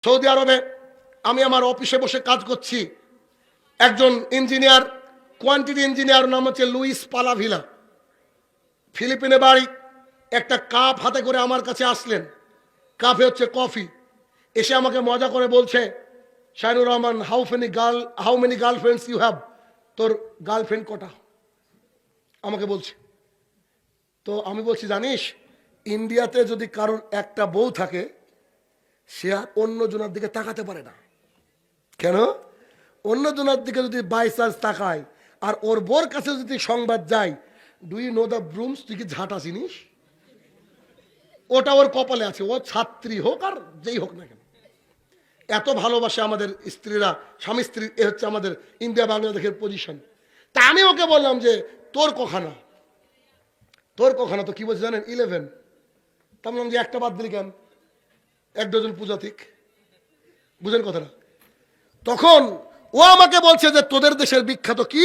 Saudi আরবে আমি আমার অফিসে বসে কাজ করছি, একজন ইঞ্জিনিয়ার, কোয়ান্টিটি ইঞ্জিনিয়ার, নাম হচ্ছে লুইস পালাভিলা, ফিলিপিনে বাড়ি। একটা কাপ হাতে করে আমার কাছে আসলেন, কাপে হচ্ছে কফি। এসে আমাকে মজা করে বলছে, Shahinur Rahman, how many girlfriends you have, তোর গার্লফ্রেন্ড কটা, আমাকে বলছে। তো আমি বলছি, জানিস ইন্ডিয়াতে যদি কারোর একটা বউ থাকে, সে আর অন্য জনের দিকে তাকাতে পারে না। কেন? অন্য জনের দিকে যদি বাই চান্স তাকায় আর ওর বোর কাছে যদি সংবাদ যায়, ডু ইউ নো দ্য ব্রুমস, তুই কি ঝাঁটা চিনিস, ওটা ওর কপালে আছে, ও ছাত্রী হোক আর যেই হোক না কেন। এত ভালোবাসে আমাদের স্ত্রীরা, স্বামী স্ত্রী, এ হচ্ছে আমাদের ইন্ডিয়া বাংলাদেশের পজিশন। তা আমি ওকে বললাম যে তোর কখানা, তোর কখানা, তো কি বলছে জানেন, 11। তা বললাম যে একটা বাদ দিলি কেন, 1 ডজন পূজাতিক, বুঝেন কথাটা। তখন ও আমাকে বলছে যে তোদের দেশের বিখ্যাত কি?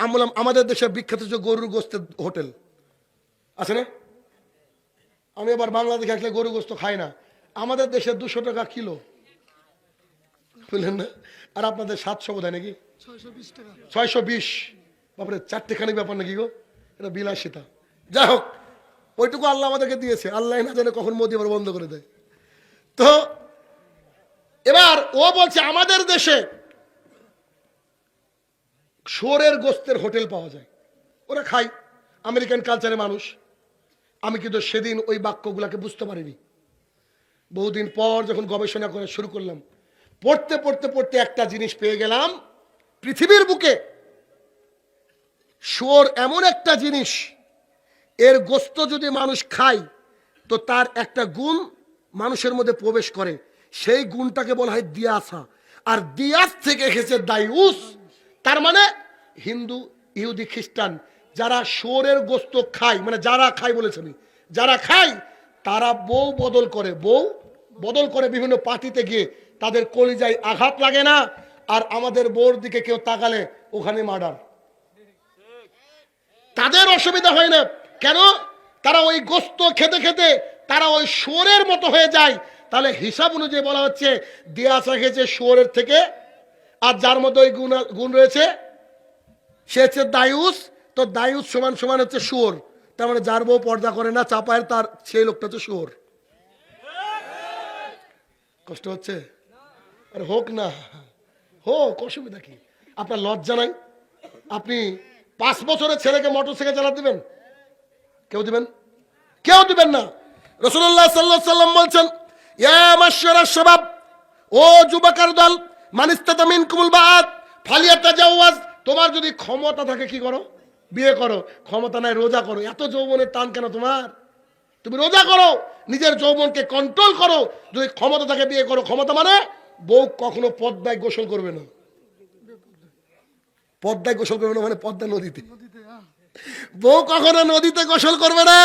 আমি বললাম আমাদের দেশের বিখ্যাত যে গরুর গোস্তের হোটেল আছে না। আমি আবার বাংলাদেশে আসলে গরু গোস্ত খাই না, আমাদের দেশের 200 টাকা কিলো, বুঝলেন না? আর আপনাদের 700 বোধ হয় নাকি, 620। বাপরে, 4টেখানি ব্যাপার নাকি গো, এটা বিলাসিতা। যাই হোক, ওইটুকু আল্লাহ আমাদেরকে দিয়েছে, আল্লাহ না জানে কখন মোদি আবার বন্ধ করে দেয়। তো এবার ও বলছে আমাদের দেশে শুয়োরের গোস্তের হোটেল পাওয়া যায়, ওরা খায়, আমেরিকান কালচারের মানুষ। আমি কিন্তু সেদিন ওই বাক্যগুলাকে বুঝতে পারিনি। বহুদিন পর যখন গবেষণা করা শুরু করলাম, পড়তে পড়তে পড়তে একটা জিনিস পেয়ে গেলাম, পৃথিবীর বুকে শুয়োর এমন একটা জিনিস, এর গোস্ত যদি মানুষ খায় তো তার একটা গুণ মানুষের মধ্যে প্রবেশ করে, সেই গুণটাকে বলা হয় দিয়াসা। আর দিয়াস থেকে এসেছে দায়ুস। তার মানে হিন্দু, ইহুদি, খ্রিস্টান যারা শুয়োরের গোস্ত খায়, মানে যারা খায় বলেছে আমি, যারা খায় তারা বউ বদল করে বিভিন্ন পার্টিতে গিয়ে তাদের কলিজায় আঘাত লাগে না, আর আমাদের বউর দিকে কেউ তাকালে ওখানে মার্ডার, তাদের অসুবিধা হয় না। কেন? তারা ওই গোস্ত খেতে খেতে তারা ওই শুয়োরের মতো হয়ে যায়। তাহলে হিসাব অনুযায়ী বলা হচ্ছে দিয়াসা খেয়েছে শুয়োরের থেকে, আর যার মধ্যে ওই গুণ রয়েছে সে হচ্ছে দায়ুস। তো দায়ুস সমান সমান হচ্ছে শুয়োর। তার মানে যার বউ পর্দা করে না, চাপায়ের, তার সেই লোকটা হচ্ছে শুয়োর। কষ্ট হচ্ছে? আরে হোক না, হোক, অসুবিধা কি? আপনার লজ্জা নাই? আপনি 5 বছরের ছেলেকে মোটরসাইকেল চালাতে দিবেন? কেউ দিবেন? কেউ দিবেন না। রাসূলুল্লাহ সাল্লাল্লাহু আলাইহি ওয়াসাল্লাম বলছেন, ইয়া মাশশারাশ শাবাব, ও যুবকের দল, মান ইসতাতা মিনকুমুল বাআত ফালিয়াতাজাওয়াজ, তোমার যদি ক্ষমতা থাকে কি করো? বিয়ে করো। ক্ষমতা নাই, রোজা করো। এত যৌবনের টান কেন তোমার? তুমি রোজা করো, নিজের যৌবনকে কন্ট্রোল করো। যদি ক্ষমতা থাকে বিয়ে করো। ক্ষমতা মানে বউ কখনো পদ্মায় গোসল করবে না। পদ্মায় গোসল করবে না মানে পদ্মা নদীতে। বউ কখনো নদীতে গোসল করবে না।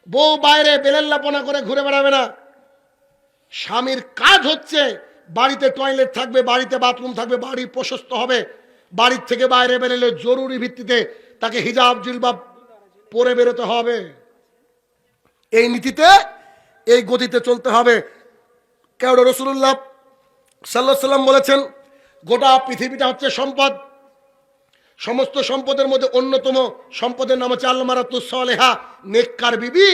বউ বাইরে বেলেল্লাপনা করে ঘুরে বেড়াবে না। স্বামীর কাজ হচ্ছে বাড়িতে টয়লেট থাকবে, বাড়িতে বাথরুম থাকবে, বাড়ি প্রশস্ত হবে। বাড়ির থেকে বাইরে বেরোলে জরুরি ভিত্তিতে তাকে হিজাব জিলবাব পরে বেরোতে হবে। এই নীতিতে, এই গতিতে চলতে হবে। কেন? রাসূলুল্লাহ সাল্লাল্লাহু আলাইহি ওয়াসাল্লাম বলেছেন, গোটা পৃথিবীটা হচ্ছে সম্পদ। সমস্ত সম্পদের মধ্যে অন্যতম সম্পদের নাম হচ্ছে আল-মারাতুস সালেহা, নেককার বিবি।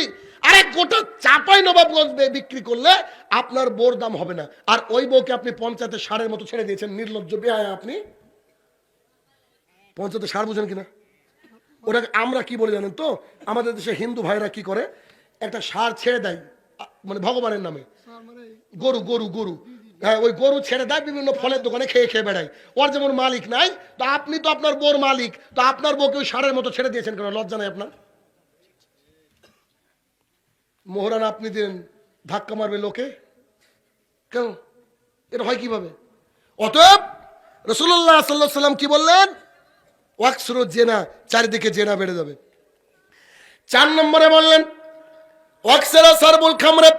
আরে গোটা চাপাই নবাবগঞ্জ বিক্রি করলে আপনার বউর দাম হবে না। আর ওই বউকে আপনি পঞ্চায়েতে ষাঁড়ের মতো ছেড়ে দিয়েছেন, নির্লজ্জ বেহায়া আপনি। পঞ্চায়েতে ষাঁড় বুঝেন কিনা? ওটাকে আমরা কি বলে জানেন তো? আমাদের দেশে হিন্দু ভাইরা কি করে, একটা ষাঁড় ছেড়ে দেয়, মানে ভগবানের নামে, গরু গরু গরু, হ্যাঁ, ওই গরু ছেড়ে দেয়, বিভিন্ন ফলের দোকানে খেয়ে খেয়ে বেড়ায়। ওর যেমন মালিক নাই, তো আপনি তো আপনার বউর মালিক, তো আপনার বউকে ওই ষাঁড়ের মতো ছেড়ে দিয়েছেন কেন? লজ্জা নাই আপনার? মোহরানা আপনি দেন, ধাক্কা মারবে লোকে কেন? এটা হয় কিভাবে? অতএব রাসূলুল্লাহ সাল্লাল্লাহু আলাইহি ওয়াসাল্লাম কি বললেন? ওয়াকসুরু জেনা, চারিদিকে জেনা বেড়ে যাবে। 4 নম্বরে বললেন ওয়াকসারা সারবুল খামরে,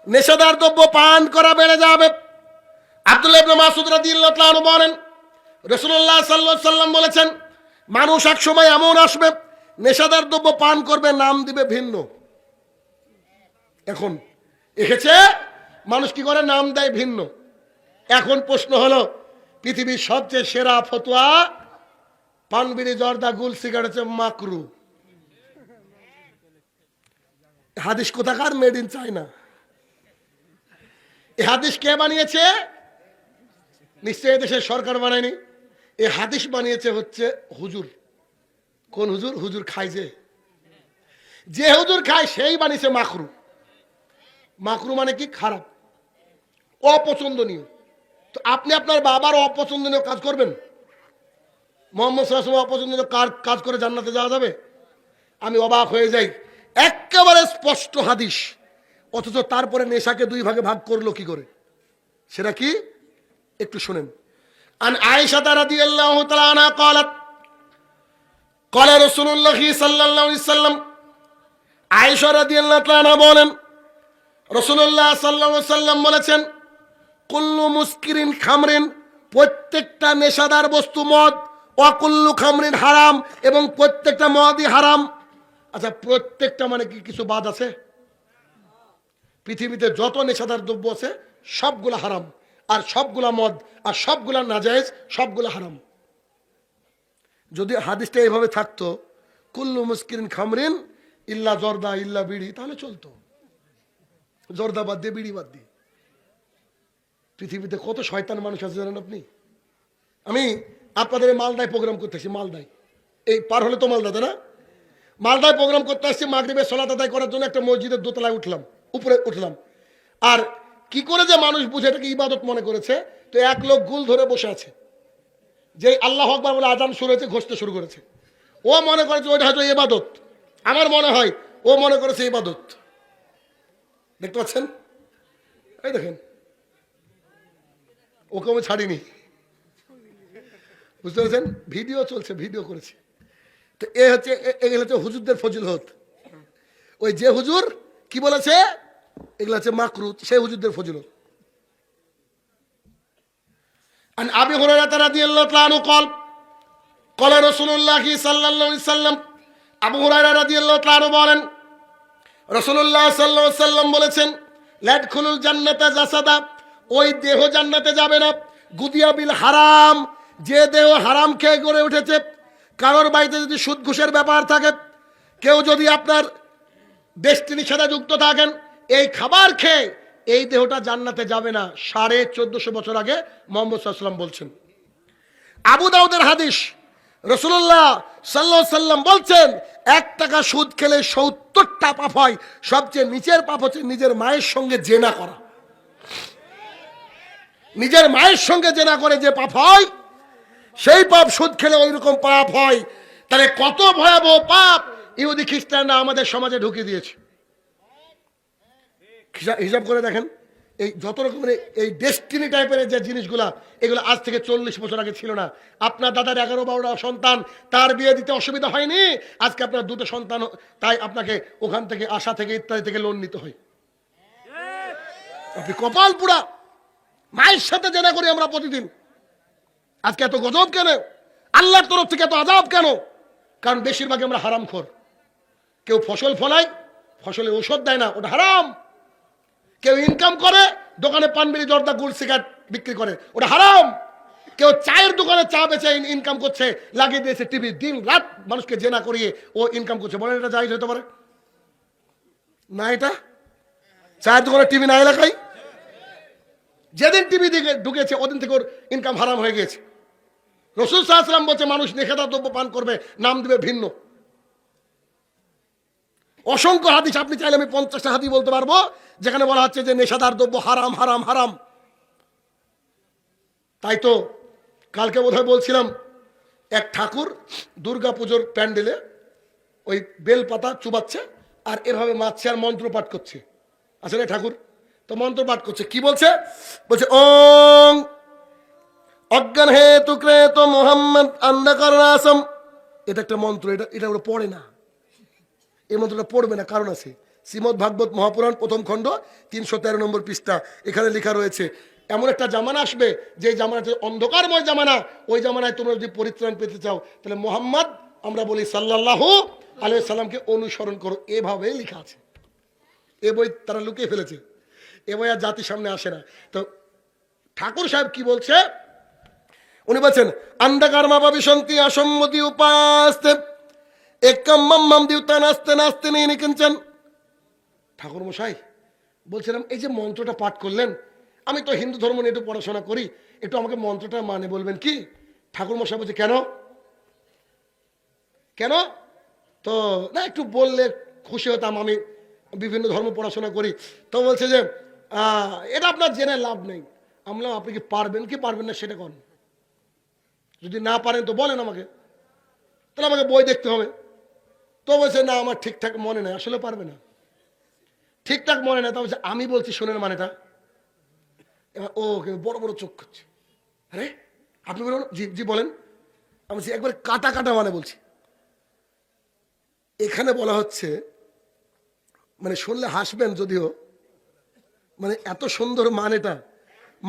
নেশাদার দ্রব্য পান করা বেড়ে যাবে। আব্দুল্লাহ ইবনে মাসউদ রাদিয়াল্লাহু তাআলা আনহু বলেন, রাসূলুল্লাহ সাল্লাল্লাহু আলাইহি ওয়াসাল্লাম বলেছেন, মানুষ এক সময় এমন আসবে নেশাদার দ্রব্য পান করবে, নাম দিবে ভিন্ন। এখন এসেছে মানুষ কি করে? নাম দেয় ভিন্ন। এখন প্রশ্ন হলো, পৃথিবীর সবচেয়ে সেরা ফতোয়া পান বিড়ি জর্দা গুল সিগারেট হচ্ছে মাকরু। হাদিস কোথাকার? Made in China. এই হাদিস কে বানিয়েছে? নিশ্চয়ই দেশের সরকার বানায়নি। এই হাদিস বানিয়েছে হচ্ছে হুজুর। কোন হুজুর? হুজুর খায় যে হুজুর খায় সেই বানিয়েছে মাকরু। মাকরু মানে কি? খারাপ, অপছন্দনীয়। তো আপনি আপনার বাবার অপছন্দনীয় কাজ করবেন? মোহাম্মদ সাল্লাল্লাহু আলাইহি ওয়াসাল্লাম অপছন্দনীয় কাজ করে জান্নাতে যাওয়া যাবে? আমি অবাক হয়ে যাই, একেবারে স্পষ্ট হাদিস, অথচ তারপরে নেশাকে দুই ভাগে ভাগ করলো কি করে? সেটা কি? একটু শুনেন। আন আয়েশা রাদিয়াল্লাহু তাআলা আনহা قالت قال رسول الله صلى الله عليه وسلم, আয়েশা রাদিয়াল্লাহু তাআলা আনহা বলেন, রাসূলুল্লাহ সাল্লাল্লাহু আলাইহি ওয়াসাল্লাম বলেছেন, কুল্লু মুসকিরিন খামরিন, প্রত্যেকটা নেশাদার বস্তু মদ, ওয়াকুল্লু খামরিন হারাম, এবং প্রত্যেকটা মদই হারাম। আচ্ছা, প্রত্যেকটা মানে কি কিছু বাদ আছে? পৃথিবীতে যত নেশাদার দ্রব্য আছে সবগুলা হারাম, আর সবগুলা মদ, আর সবগুলা নাজায়েজ, সবগুলা হারাম। যদি হাদিসটা এইভাবে থাকতো, কুল্লু মুসকিরিন খামরিন ইল্লা জর্দা ইল্লা বিড়ি, তাহলে চলতো। জর্দা বাদ দিয়ে, বিড়ি বাদ দিয়ে। পৃথিবীতে কত শয়তান মানুষ আছে জানেন আপনি? আমি আপনাদের মালদায় প্রোগ্রাম করতে আসছি। মালদায়, এই পার হলে তো মালদা, তাই না? মালদায় প্রোগ্রাম করতে আসছি। মাগরিবের সালাত আদায় করার জন্য একটা মসজিদের দোতলায় উপরে উঠলাম। আর কি করে যে মানুষ বুঝে এটাকে ইবাদত মনে করেছে, তো এক লোক গুল ধরে বসে আছে, যে আল্লাহু আকবার বলে আজান শুরু হয়েছে, ঘষতে শুরু করেছে। ও মনে করেছে ওইটা হয়তো ইবাদত। আমার মনে হয় ও মনে করেছে ইবাদত। দেখতে পাচ্ছেন? এই দেখেন, ওকে আমি ছাড়িনি, বুঝতে পেরেছেন? ভিডিও চলছে, ভিডিও করেছে। তো এগুলো হচ্ছে হুজুরদের ফজিলত। ওই যে হুজুর কি বলেছে এগুলো হচ্ছে মাকরু, সেই হুজুরদের ফজিলত। আন আবি হুরায়রা রাদিয়াল্লাহু তাআলা আনহু قال قال رسول الله صلى الله عليه وسلم, আবু হুরায়রা রাদিয়াল্লাহু তাআলা আনহু বলেন, রাসূলুল্লাহ সাল্লাল্লাহু আলাইহি ওয়াসাল্লাম বলেছেন, লাদখুলুল জান্নাতা জাসাদা, ওই দেহ জান্নাতে যাবে না, গুদিয়া বিল হারাম, যে দেহ হারাম খেয়ে গড়ে উঠেছে। কারোর বাড়িতে যদি সুদ ঘুষের ব্যাপার থাকে, কেউ যদি আপনার ডেস্টিনির সাথে যুক্ত থাকেন, এই খাবার খেয়ে এই দেহটা জান্নাতে যাবে না। 1450 বছর আগে মুহাম্মদ সাল্লাল্লাহু আলাইহি ওয়াসাল্লাম বলছেন। আবু দাউদের হাদিস, রাসূলুল্লাহ সাল্লাল্লাহু আলাইহি ওয়াসাল্লাম বলছেন, 1 টাকা সুদ খেলে 70টা পাপ হয়। সবচেয়ে নিচের পাপ হচ্ছে নিজের মায়ের সঙ্গে জেনা করা। নিজের মায়ের সঙ্গে জেনা করে যে পাপ হয়, সেই পাপ সুদ খেলে ওই রকম পাপ হয়। তাহলে কত ভয়াবহ পাপ ইহুদি খ্রিস্টানরা আমাদের সমাজে ঢুকিয়ে দিয়েছে। হিসাব করে দেখেন, এই যত রকমের এই ডেস্টিনি টাইপের যে জিনিসগুলা, এগুলো আজ থেকে 40 বছর আগে ছিল না। আপনার দাদার 11-12টা সন্তান, তার বিয়ে দিতে অসুবিধা হয়নি, আজকে আপনার 2টো সন্তান, তাই আপনাকে ওখান থেকে আশা থেকে ইত্যাদি থেকে লোন নিতে হয়। আপনি কপাল পুরা, মায়ের সাথে জেনা করি আমরা প্রতিদিন। আজকে এত গজব কেন? আল্লাহর তরফ থেকে এত আযাব কেন? কারণ বেশিরভাগই আমরা হারামখোর। কেউ ফসল ফলায়, ফসলে ঔষধ দেয় না, ওটা হারাম। কেউ ইনকাম করে, দোকানে পান বিড়ি জর্দা গুড় সিগারেট বিক্রি করে, ওটা হারাম। কেউ চায়ের দোকানে চা বেচে ইনকাম করছে, লাগিয়ে দিয়েছে টিভি, দিন রাত মানুষকে জেনা করিয়ে ও ইনকাম করছে। বলেন এটা জায়েজ হতে পারে না? এটা চায়ের দোকানে টিভি না এলাকায়, যেদিন টিভি দিকে ঢুকেছে ওদিন থেকে ওর ইনকাম হারাম হয়ে গেছে। রাসূল সাল্লাল্লাহু আলাইহি ওয়াসাল্লাম বলছে, মানুষ নেশাদার দ্রব্য পান করবে, নাম দিবে ভিন্ন। অসংখ্য হাদিস, আপনি চাইলে আমি 50টা হাদিস বলতে পারবো যেখানে বলা হচ্ছে যে নেশাদার দ্রব্য হারাম হারাম হারাম। তাই তো কালকে বোধহয় বলছিলাম, এক ঠাকুর দুর্গাপুজোর প্যান্ডেলে ওই বেলপাতা চুবাচ্ছে আর এভাবে মারছে আর মন্ত্র পাঠ করছে। আসলে ঠাকুর তো মন্ত্র পাঠ করছে, কি বলছে? বলছে ওং অজ্ঞান হে তুকরে তো মোহাম্মদ আন্দাকার আসম। এটা একটা মন্ত্র, এটা ওরা পড়ে না, এই মন্ত্রটা পড়বে না, কারণ আছে। শ্রীমদ্ ভাগবত মহাপুরাণ 1ম খণ্ড 313 নম্বর পৃষ্ঠা, এখানে লেখা রয়েছে, এমন একটা জামানা আসবে যে জামানাটা অন্ধকারময় জামানা, ওই জামানায় তোমরা যদি পরিত্রাণ পেতে চাও তাহলে মোহাম্মদ, আমরা বলি সাল্লাল্লাহু আলাইহি সাল্লামকে অনুসরণ করো। এভাবেই লেখা আছে। এ বই তারা লুকিয়ে ফেলেছে। এবার আর জাতির সামনে আসে না। তো ঠাকুর সাহেব কি বলছে, উনি বলছেন অন্ধকার মা পাবি শান্তি অসম্মতি উপাস্তে একম মাম দিউতা নাস্তে নাস্তে নেই নিকিঞ্চন। ঠাকুর মশাই বলছিলাম এই যে মন্ত্রটা পাঠ করলেন, আমি তো হিন্দু ধর্ম নিয়ে একটু পড়াশোনা করি, একটু আমাকে মন্ত্রটা মানে বলবেন কি? ঠাকুর মশাই বলছে কেন কেন? তো না একটু বললে খুশি হতাম, আমি বিভিন্ন ধর্ম পড়াশোনা করি। তো বলছে যে এটা আপনার জেনে লাভ নেই। আমরা আপনি কি পারবেন কি পারবেন না সেটা কোন, যদি না পারেন তো বলেন আমাকে, তাহলে আমাকে বই দেখতে হবে। তো বলছে না আমার ঠিকঠাক মনে নেই, আসলে পারবে না, ঠিকঠাক মনে নেই। তা বলছে আমি বলছি শোনেন মানেটা। এবার ও বড় বড় চোখ করছে, আরে আপনি বলুন জি জি বলেন। আমি বলছি একবার কাটা কাটা মানে বলছি। এখানে বলা হচ্ছে, মানে শুনলে হাসবেন যদিও, মানে এত সুন্দর মানেটা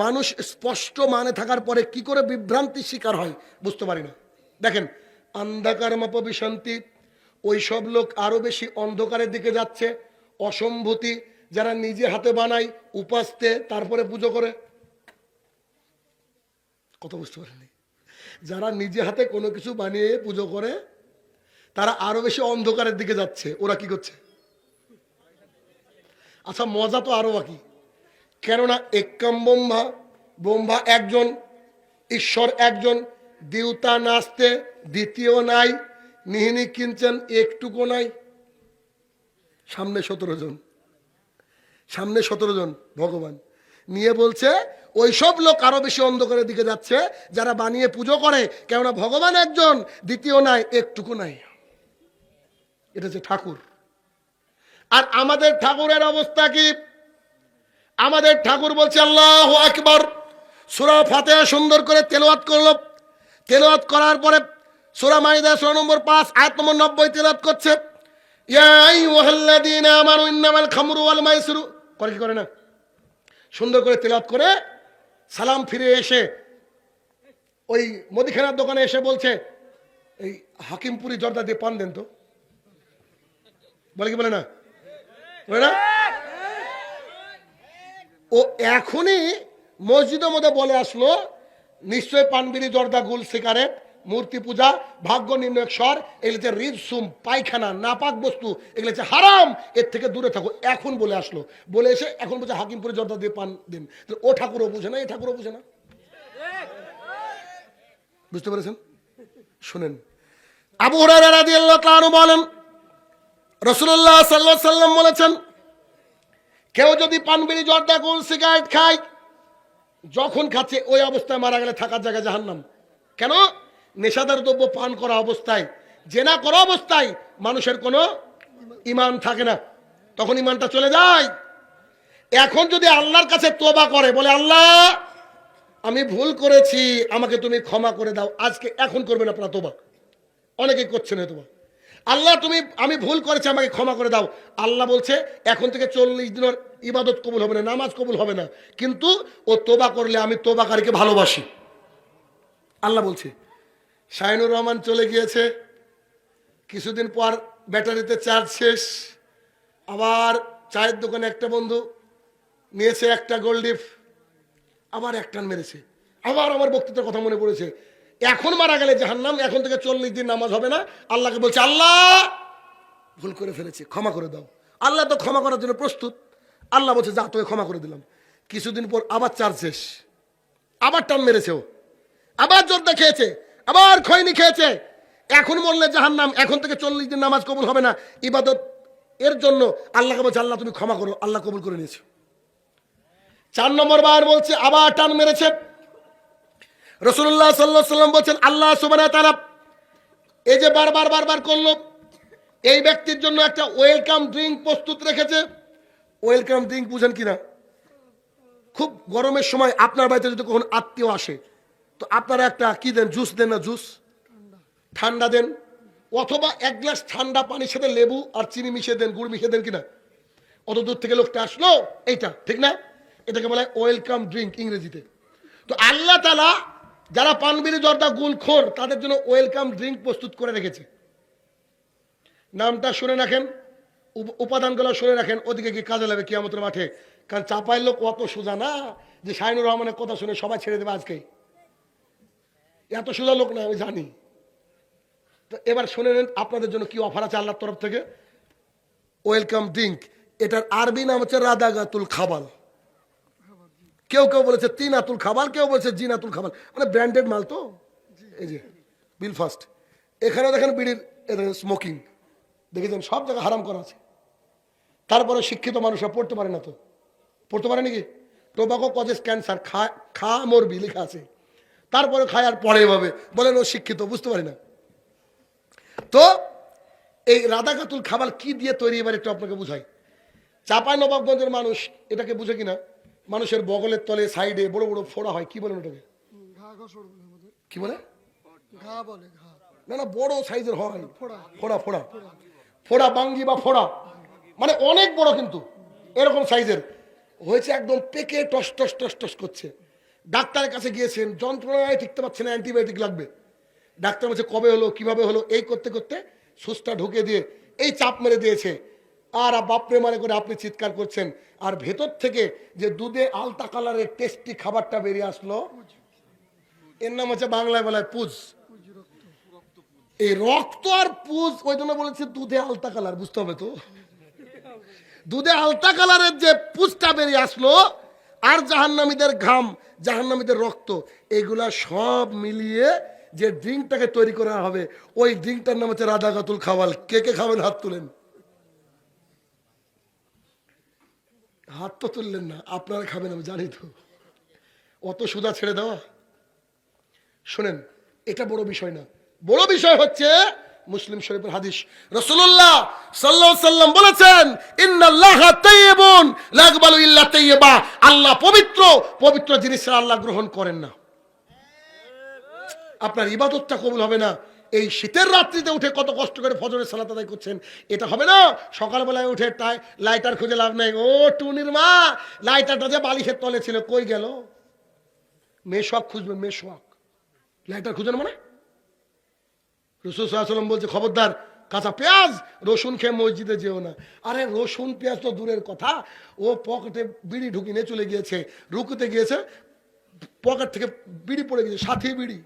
মানুষ স্পষ্ট মানে থাকার পরে কি করে বিভ্রান্তির শিকার হয় বুঝতে পারি না। দেখেন অন্ধকার মাপবি শান্তি, ওই সব লোক আরো বেশি অন্ধকারের দিকে যাচ্ছে। অসম্ভূতি যারা নিজে হাতে বানায় উপাস্তে তারপরে পুজো করে, কথা বুঝতে পারেনি, যারা নিজে হাতে কোনো কিছু বানিয়ে পুজো করে তারা আরো বেশি অন্ধকারের দিকে যাচ্ছে। ওরা কি করছে? আচ্ছা মজা তো আরো বাকি, কেননা একম ব্রহ্মা, ব্রহ্মা একজন, ঈশ্বর একজন, দেবতা নাস্তে দ্বিতীয় নাই, নিহিনী কিঞ্চন একটুকু নাই। সামনে 17 জন, সামনে 17 জন ভগবান নিয়ে বলছে ওই সব লোক আরো বেশি অন্ধকারের দিকে যাচ্ছে যারা বানিয়ে পুজো করে, কেননা ভগবান একজন, দ্বিতীয় নাই, একটুকু নাই। এটা হচ্ছে ঠাকুর। আর আমাদের ঠাকুরের অবস্থা কি? আমাদের ঠাকুর বলছে আল্লাহু আকবার, সূরা ফাতিহা সুন্দর করে তেলাওয়াত করলো। তেলাওয়াত করার পরে সূরা মাইদা সূরা নম্বর 5 আয়াত নম্বর 90 তেলাওয়াত করছে, ইয়া আইয়ুহাল্লাযীনা আমানু ইন্নামাল খামরু ওয়াল মাইসিরু, করে কি করে না, সুন্দর করে তেলাওয়াত করে সালাম ফিরে এসে ওই মুদিখানার দোকানে এসে বলছে এই হাকিমপুরি জর্দা দিয়ে পান দেন তো, বলে কি বলে না, বলে না? ও এখনই মসজিদের মধ্যে বলে আসলো নিশ্চয় পানবিড়ি জর্দা গুল সিগারেট মূর্তি পূজা ভাগ্য নির্ণয়ক স্বর এগুলো হচ্ছে রিজসুম পায়খানা নাপাক বস্তু, এগুলো হচ্ছে হারাম, এর থেকে দূরে থাকো। এখন বলে আসলো, বলে এসে এখন বলছে হাকিমপুরে জর্দা দিয়ে পান দিন। ও ঠাকুরও বুঝে না, এ ঠাকুরও বুঝে না। বুঝতে পেরেছেন? শুনেন আবু হুরায়রা রাদিয়াল্লাহু তাআলা বলেন রাসূলুল্লাহ সাল্লাল্লাহু আলাইহি সাল্লাম বলেছেন কেউ যদি পানবিড়ি জর্দা গুল সিগারেট খায়, যখন খাচ্ছে ওই অবস্থায় মারা গেলে থাকার জায়গা জাহান্নাম। কেন? নেশাদার দ্রব্য পান করা অবস্থায়, জেনা করা অবস্থায় মানুষের কোনো ঈমান থাকে না, তখন ঈমানটা চলে যায়। এখন যদি আল্লাহর কাছে তওবা করে, বলে আল্লাহ আমি ভুল করেছি, আমাকে তুমি ক্ষমা করে দাও, আজকে এখন করবেন আপনারা তওবা, অনেকেই করছেন হয়তো, আল্লাহ তুমি আমি ভুল করেছি আমাকে ক্ষমা করে দাও। আল্লাহ বলছে এখন থেকে 40 দিনের ইবাদত কবুল হবে না, নামাজ কবুল হবে না, কিন্তু ও তোবা করলে আমি তোবাকারীকে ভালোবাসি। আল্লাহ বলছে। শাহিনুর রহমান চলে গিয়েছে, কিছুদিন পর ব্যাটারিতে চার্জ শেষ, আবার চায়ের দোকানে একটা বন্ধু নিয়েছে একটা গোল্ডিফ, আবার এক টান মেরেছে, আবার আমার বক্তৃতার কথা মনে পড়েছে, এখন মারা গেলে জাহান্নাম, এখন থেকে 40 দিন নামাজ হবে না। আল্লাহকে বলছে আল্লাহ ভুল করে ফেলেছি, ক্ষমা করে দাও। আল্লাহ তো ক্ষমা করার জন্য প্রস্তুত। আল্লাহ বলছে যা তোকে ক্ষমা করে দিলাম। কিছুদিন পর আবার চার্জ শেষ, আবার টান মেরেছে, ও আবার জর্দা খেয়েছে, আবার খৈনি খেয়েছে, এখন বললে জাহান্নাম, এখন থেকে 40 দিন নামাজ কবুল হবে না, ইবাদত এর জন্য আল্লাহকে বলছে আল্লাহ তুমি ক্ষমা করো, আল্লাহ কবুল করে নিয়েছে। 4 নম্বর বার বলছে আবার টান মেরেছে। রাসূলুল্লাহ সাল্লাল্লাহু আলাইহি ওয়াসাল্লাম বলেন আল্লাহ সুবহানাহু ওয়া তাআলা এই যে বারবার করলো, এই ব্যক্তির জন্য একটা ওয়েলকাম ড্রিঙ্ক প্রস্তুত রেখেছে। ওয়েলকাম ড্রিঙ্ক বুঝেন কিনা? খুব গরমের সময় আপনার বাড়িতে যদি কখন আত্মীয় আসে তো আপনারা একটা কি দেন, জুস দেন না, জুস ঠান্ডা দেন, অথবা 1 গ্লাস ঠান্ডা পানির সাথে লেবু আর চিনি মিশিয়ে দেন, গুড় মিশিয়ে দেন কিনা? অত দূর থেকে লোকটা আসলো, এইটা ঠিক না? এটাকে বলা হয় ওয়েলকাম ড্রিঙ্ক ইংরেজিতে। তো আল্লাহ তাআলা যারা পানবিড়ি জর্দা গুলখোর তাদের জন্য ওয়েলকাম ড্রিঙ্ক প্রস্তুত করে রেখেছে। নামটা শুনে রাখেন, উপাদানগুলো শুনে রাখেন, ওদিকে কি কাজে লাগবে কিয়ামতের মাঠে। কারণ চাপাইয়ের লোক অত সোজা না যে শাহিনুর রহমানের কথা শুনে সবাই ছেড়ে দেবে আজকে, এত সোজা লোক না, আমি জানি। তো এবার শুনে নেন আপনাদের জন্য কি অফার আছে আল্লাহর তরফ থেকে। ওয়েলকাম ড্রিঙ্ক, এটার আরবি নাম হচ্ছে রাদাগাতুল খাবাল। কেউ কেউ বলেছে তিনাতুল খাবাল, কেউ বলেছে জিনাতুল খাবাল, মানে ব্র্যান্ডেড মাল। তো এই যে বিল ফাস্ট, এখানে দেখেন বিড়ির স্মোকিং দেখেছেন, সব জায়গায় হারাম করা আছে। তারপরে শিক্ষিত মানুষরা পড়তে পারে না, তো পড়তে পারে নাকি? টোবাকো কজেস ক্যান্সার, খা মরবি লেখা আছে, তারপরে খায় আর পড়ে এভাবে, বলেন ও শিক্ষিত, বুঝতে পারি না। তো এই রাদাগাতুল খাবাল কি দিয়ে তৈরি, এবার একটু আপনাকে বুঝাই। চাঁপাইনবাবগঞ্জের মানুষ এটাকে বুঝে কিনা, মানুষের বগলের তলে সাইডে বড় বড় ফোড়া হয়, কি বলেন ওটাকে? কি বলে? না না, বড় সাইজের হয়, ফোড়া ফোড়া ফোড়া বাঙ্গি বা ফোড়া, মানে অনেক বড়, কিন্তু এরকম সাইজের হয়েছে, একদম পেকে টস টস টস টস করছে। ডাক্তারের কাছে গিয়েছেন, যন্ত্রণায় টিকতে পারছে না, অ্যান্টিবায়োটিক লাগবে। ডাক্তার বলছে কবে হলো, কিভাবে হলো, এই করতে করতে সুচটা ঢুকে দিয়ে এই চাপ মেরে দিয়েছে। আর বাপরে মানে করে আপনি চিৎকার করছেন, আর ভেতর থেকে যে দুধে আলতা কালারের টেস্টি খাবারটা বেরিয়ে আসলো, এর নাম হচ্ছে বাংলায় বলায় পুজ। এই রক্ত আর পুজ, ওই জন্য বলেছে দুধে আলতা কালার, বুঝতে হবে তো। দুধে আলতা কালারের যে পুজটা বেরিয়ে আসলো, আর জাহান্নামীদের ঘাম, জাহান্নামীদের রক্ত, এগুলা সব মিলিয়ে যে ড্রিঙ্কটাকে তৈরি করা হবে, ওই ড্রিঙ্কটার নাম হচ্ছে রাদাগাতুল খাবাল। কে কে খাবেন হাত তুলেন? হাত তো তুললেন না, আপনারা খাবেন আমি জানি তো, অত সুদা ছেড়ে দেওয়া। শোনেন, এটা বড় বিষয় না, বড় বিষয় হচ্ছে মুসলিম শরীফের হাদিস। রাসূলুল্লাহ সাল্লাল্লাহু আলাইহি সাল্লাম বলেছেন, ইন্নাল্লাহা তাইয়্যিবুন লা ইয়াকবালু ইল্লা তাইয়্যিবা, আল্লাহ পবিত্র, পবিত্র জিনিস আল্লাহ গ্রহণ করেন না। আপনার ইবাদতটা কবুল হবে না। এই শীতের রাত্রিতে উঠে কত কষ্ট করে ফজরের সালাত আদায় করছেন, এটা হবে না। সকালবেলায় উঠে লাইটার খুঁজে লাভ নেই। ও টুনির মা, লাইটারটা যে বালিশের তলে ছিল, কই গেল? মেশওয়াক খুঁজবেন, মেশওয়াক, লাইটার খুঁজেন মানে। রাসূল সাল্লাল্লাহু আলাইহি ওয়াসাল্লাম বলছে, খবরদার কাঁচা পেঁয়াজ রসুন খেয়ে মসজিদে যেও না। আরে রসুন পেঁয়াজ তো দূরের কথা, ও পকেটে বিড়ি ঢুকি নিয়ে চলে গিয়েছে, রুকুতে গিয়েছে, পকেট থেকে বিড়ি পড়ে গেছে, সাথে বিড়ি,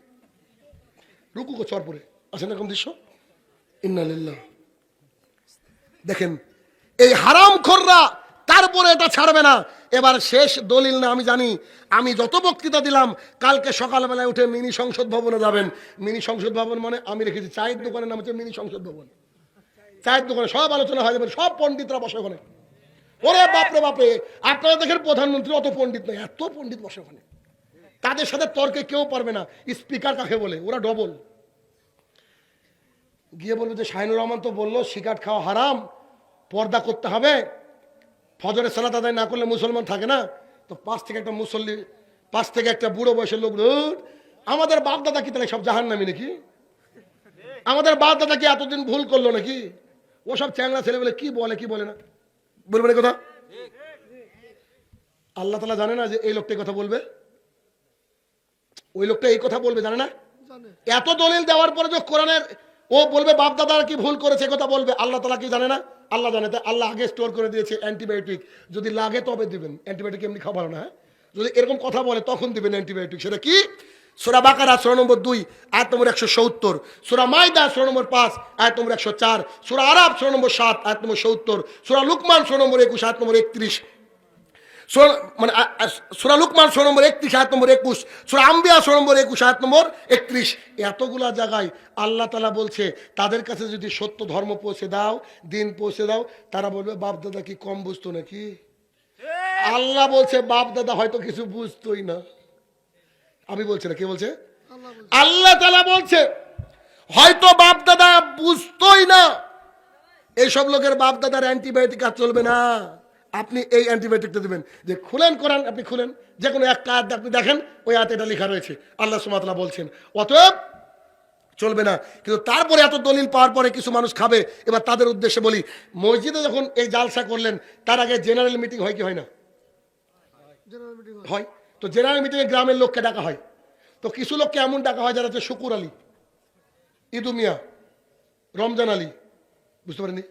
রুকু চর পড়ে আসেন, এরকম দৃশ্য। ইন্না লিল্লাহ। দেখেন এই হারামখোররা, তারপরে এটা ছাড়বে না। এবার শেষ দলিল না, আমি জানি, আমি যত বক্তৃতা দিলাম, কালকে সকালবেলায় উঠে মিনি সংসদ ভবনে যাবেন। মিনি সংসদ ভবন মানে আমি রেখেছি চায়ের দোকানের নাম হচ্ছে মিনি সংসদ ভবন। চায়ের দোকানে সব আলোচনা হয়ে যাবে, সব পণ্ডিতরা বসে ওখানে। ওরে বাপরে বাপরে, আপনারা দেখেন প্রধানমন্ত্রী অত পণ্ডিত নয়, এত পণ্ডিত বসে ওখানে, তাদের সাথে তর্কে কেউ পারবে না। স্পিকার কাকে বলে, ওরা ডবল। গিয়ে বলবে যে শাহিনুর রহমান তো বললো সিগারেট খাওয়া হারাম, পর্দা করতে হবে, ফজরের সালাত আদায় না করলে মুসলমান থাকে না। তো পাশ থেকে একটা মুসল্লি, পাশ থেকে একটা বুড়ো বয়সের লোক, আমাদের বাপ দাদা কি তাহলে সব জাহান্নামী নাকি? আমাদের বাপ দাদা কি এতদিন ভুল করলো নাকি? ও সব চ্যাংলা ছেলে বলে কি বলে, কি বলে না, বলবেন কথা। আল্লাহ তাআলা জানে না যে এই লোকটা কথা বলবে, ওই লোকটা এই কথা বলবে, জানে না? এত দলিল দেওয়ার পরে যে কোরআনের ও বলবে বাপ দাদারা কি ভুল করেছে কথা বলবে, আল্লাহ তাআলা কি জানে না? আল্লাহ জানে। তাই আল্লাহ আগে স্টোর করে দিয়েছে অ্যান্টিবায়োটিক, যদি লাগে তবে দিবেন। অ্যান্টিবায়োটিক এমনি খাবার না, হ্যাঁ, যদি এরকম কথা বলে তখন দিবেন অ্যান্টিবায়োটিক। সেটা কি? সূরা বাকারা সূরা নম্বর 2 আয়াত নম্বর 170, সূরা মাইদা সূরা নম্বর 5 আয়াত নম্বর 104, সূরা আরাব সূরা নম্বর 7 আয়াত নম্বর 70, সূরা লুকমান সূরা নম্বর 21 আয়াত নম্বর 31, মানে সূরা লুকমান সূরা নম্বর 31 আয়াত নম্বর 21, সূরা আম্বিয়া সূরা নম্বর 21 আয়াত নম্বর 31। এতগুলা জায়গায় আল্লাহ তাআলা বলছে তাদের কাছে যদি সত্য ধর্ম পৌঁছে দাও, দিন পৌঁছে দাও, তারা বলবে বাপ দাদা কি কম বুঝতো নাকি? আল্লাহ বলছে বাপ দাদা হয়তো কিছু বুঝতোই না। আমি বলছি না, কে বলছে? আল্লাহ তাআলা বলছে হয়তো বাপ দাদা বুঝতোই না। এইসব লোকের বাপ দাদার অ্যান্টিবায়োটিক আর চলবে না। আপনি এই অ্যান্টিবায়োটিকটা দিবেন, যে খুলেন কোরআন, আপনি খুলেন যে কোনো একটা আয়াত আপনি দেখেন, ওই আয়াতে এটা লেখা রয়েছে, আল্লাহ সুবহানাহু ওয়া তাআলা বলছেন, অতএব চলবে না। কিন্তু তারপরে এত দলিল পাওয়ার পরে কিছু মানুষ খাবে। এবার তাদের উদ্দেশ্যে বলি, মসজিদে যখন এই জালসা করলেন, তার আগে জেনারেল মিটিং হয় কি হয় না? হয়। তো জেনারেল মিটিংয়ে গ্রামের লোককে ডাকা হয়। তো কিছু লোককে এমন ডাকা হয় যারা হচ্ছে শুকুর আলী, ইদু মিয়া, রমজান আলী, বুঝতে পারেননি?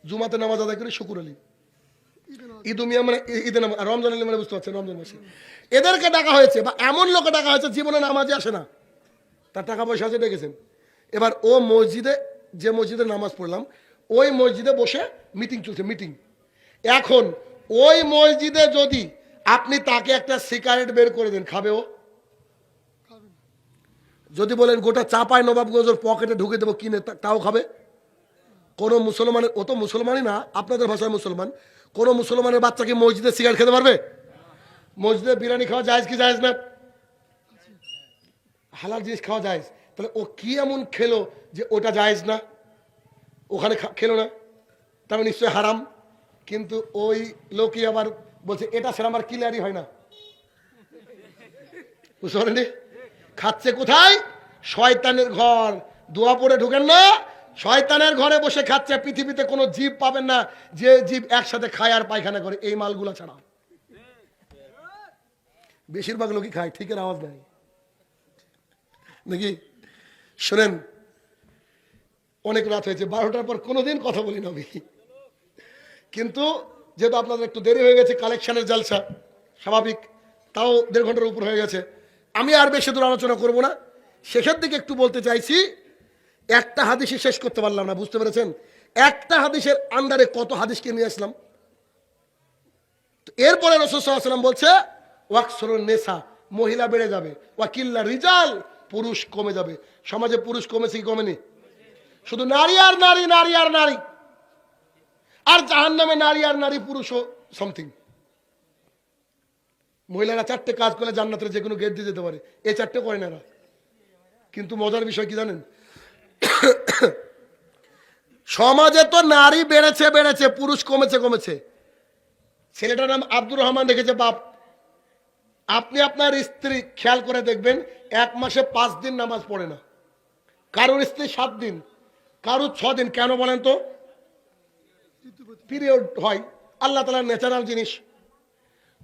জুমাতে নামাজ আদায় করে শুকুর আলী, ঈদুমিয়া মানে ঈদের নাম, রমজান মানে বুঝতে পারছেন রমজান মাসে এদেরকে ডাকা হয়েছে, বা এমন লোকে ডাকা হয়েছে জীবনে নামাজে আসে না, তার টাকা পয়সা আছে ডেকেছেন। এবার ও মসজিদে, যে মসজিদে নামাজ পড়লাম ওই মসজিদে বসে মিটিং চলছে, মিটিং। এখন ওই মসজিদে যদি আপনি তাকে একটা সিগারেট বের করে দেন, খাবে ও? যদি বলেন গোটা চাপায় নবাবগঞ্জের পকেটে ঢুকে দেবো কিনে, তাও খাবে? কোনো মুসলমানের, ও তো মুসলমানই না, আপনাদের ভাষায় মুসলমান, কোনো মুসলমানের বাচ্চা কি মসজিদে সিগারেট খেতে পারবে? মসজিদে বিরিয়ানি খাওয়া জায়েজ কি জায়েজ না? হালাল জিনিস খাওয়া জায়েজ, তাহলে ও কি এমন খেলো যে ওটা জায়েজ না, ওখানে খেলো না, তার মানে নিশ্চয়ই হারাম। কিন্তু ওই লোকই আবার বলছে এটা সেটা আমার ক্লিয়ারই হয় না, বুঝতে পারেননি? খাচ্ছে কোথায়? শয়তানের ঘর। দোয়া পড়ে ঢুকেন না, শয়তানের ঘরে বসে খাচ্ছে। পৃথিবীতে কোনো জীব পাবেন না যে জীব একসাথে খায় আর পায়খানা করে, এই মালগুলা ছাড়া। বেশিরভাগ লোকই খায়, ঠিকের আওয়াজ দেয় নাকি? শোনেন, অনেক রাত হয়েছে, 12টার পর কোনোদিন কথা বলি না আমি, কিন্তু যেহেতু আপনাদের একটু দেরি হয়ে গেছে, কালেকশনের জালসা স্বাভাবিক, তাও 1.5 ঘন্টার উপর হয়ে গেছে, আমি আর বেশি দূর আলোচনা করব না। শেষের দিকে একটু বলতে চাইছি, একটা হাদিসে শেষ করতে পারলাম না, বুঝতে পেরেছেন? একটা হাদিসের আন্ডারে কত হাদিসকে নিয়ে আসলাম। এরপরে রাসূল সাল্লাল্লাহু আলাইহি ওয়াসাল্লাম বলছে ওয়াকসুরুন নিসা, মহিলা বেড়ে যাবে, ওয়াকিল্লা রিজাল, পুরুষ কমে যাবে। সমাজে পুরুষ কমেছে কি কমেনি? শুধু নারী আর নারী, নারী আর নারী, আর জাহান্নামে নারী আর নারী, পুরুষও সামথিং। মহিলারা 4টে কাজ করলে জান্নাতের যে কোনো গেট দিয়ে যেতে পারে, এই 4টে করে না এরা। কিন্তু মজার বিষয় কি জানেন? সমাজে তো নারী বেড়েছে বেড়েছে, পুরুষ কমেছে কমেছে। ছেলেটার নাম আব্দুর রহমান রেখেছে বাপ। আপনি আপনার স্ত্রী খেয়াল করে দেখবেন, 1 মাসে 5 দিন নামাজ পড়ে না, কারোর স্ত্রী 7 দিন, কারোর 6 দিন। কেন বলেন তো? পিরিয়ড হয়, আল্লাহ তাআলার ন্যাচারাল জিনিস।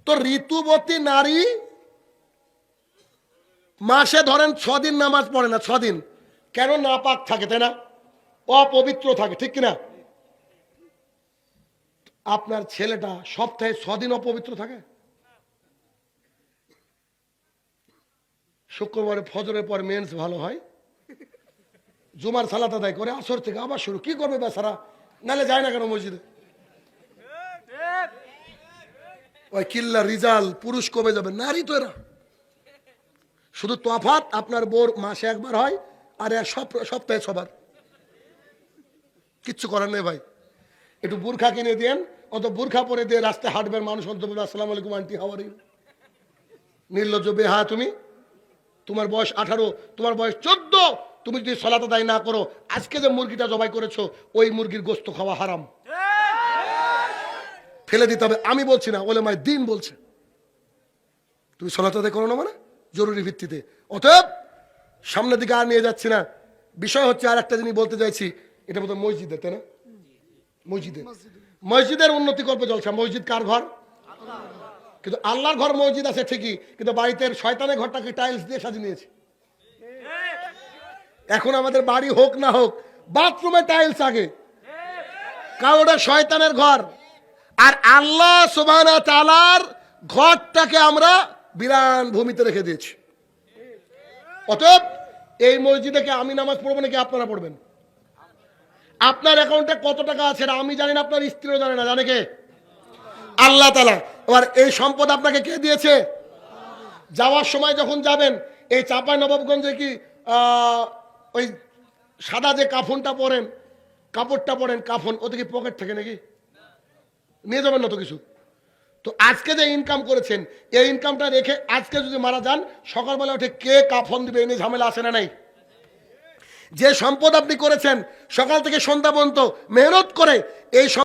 তো ঋতুবতী নারী মাসে ধরেন 6 দিন নামাজ পড়ে না, 6 দিন। কেন? নাপাক থাকে, তাই না? অপবিত্র থাকে, ঠিক কিনা? আপনার ছেলেটা সপ্তাহে 6 দিন অপবিত্র থাকে। শুক্রবারে ফজরের পর মেন্স ভালো হয়, জুমার সালাত আদায় করে আসর থেকে আবার শুরু। কি করবে বেচারা? নালে যায় না কেন মসজিদে? ওই কিল্লা রিজাল, পুরুষ কমে যাবে, নারী তো এরা। শুধু তফাৎ আপনার বোর মাসে 1 বার হয়, আর সপ্তাহে 6 বার। কিচ্ছু করার নেই ভাই। একটু বুরখা কিনে দেন, অত বুরখা পরে দিয়ে রাস্তায় হাঁটবেন, মানুষ অন্তত আসসালামু আলাইকুম আন্টি, হাউ আর ইউ। নির্লজ্জ বেহা তুমি, তোমার বয়স 18, তোমার বয়স 14, তুমি যদি সালাত আদায় না করো, আজকে যে মুরগিটা জবাই করেছো ওই মুরগির গোশত খাওয়া হারাম, ফেলে দিতে হবে। আমি বলছি না, ওলামায়ে দ্বীন বলছে। তুমি সালাত আদায় করো না মানে জরুরি ভিত্তিতে। অতএব সামনের দিকে আর নিয়ে যাচ্ছি না। বিষয় হচ্ছে আর একটা জিনিস বলতে চাইছি, এটা বোধহয় মসজিদে, তাই না? মসজিদের উন্নতি করবে জলসা। মসজিদ কার ঘর? কিন্তু আল্লাহর ঘর মসজিদ আছে ঠিকই, কিন্তু বাড়িতে শয়তানের ঘরটাকে টাইলস দিয়ে সাজিয়ে নিয়েছে। এখন আমাদের বাড়ি হোক না হোক, বাথরুমে টাইলস আগে, কারণ ওটা শয়তানের ঘর। আর আল্লাহ সুবহানাহু ওয়া তাআলার ঘরটাকে আমরা বিরান ভূমিতে রেখে দিয়েছি। অতএব এই মসজিদে কি আমি নামাজ পড়বো নাকি আপনারা পড়বেন? আপনার অ্যাকাউন্টে কত টাকা আছে আমি জানি না, আপনার স্ত্রীও জানে না। জানে কে? আল্লাহ তাআলা। এবার এই সম্পদ আপনাকে কে দিয়েছে? যাওয়ার সময় যখন যাবেন, এই চাঁপাই নবাবগঞ্জে কি ওই সাদা যে কাফনটা পরেন, কাপড়টা পরেন, কাফন, ওতে কি পকেট থাকে নাকি? নিয়ে যাবেন না তো কিছু। তো আজকে যে ইনকাম করেছেন, এই ইনকামটা রেখে আজকে যদি মারা যান, সকালবেলা উঠে কে কাফন দিবে? এনে ঝামেলা আসে না নাই? যে সম্পদ আপনি করেছেন সকাল থেকে সন্ধ্যা পর্যন্ত মেহনত করে, এই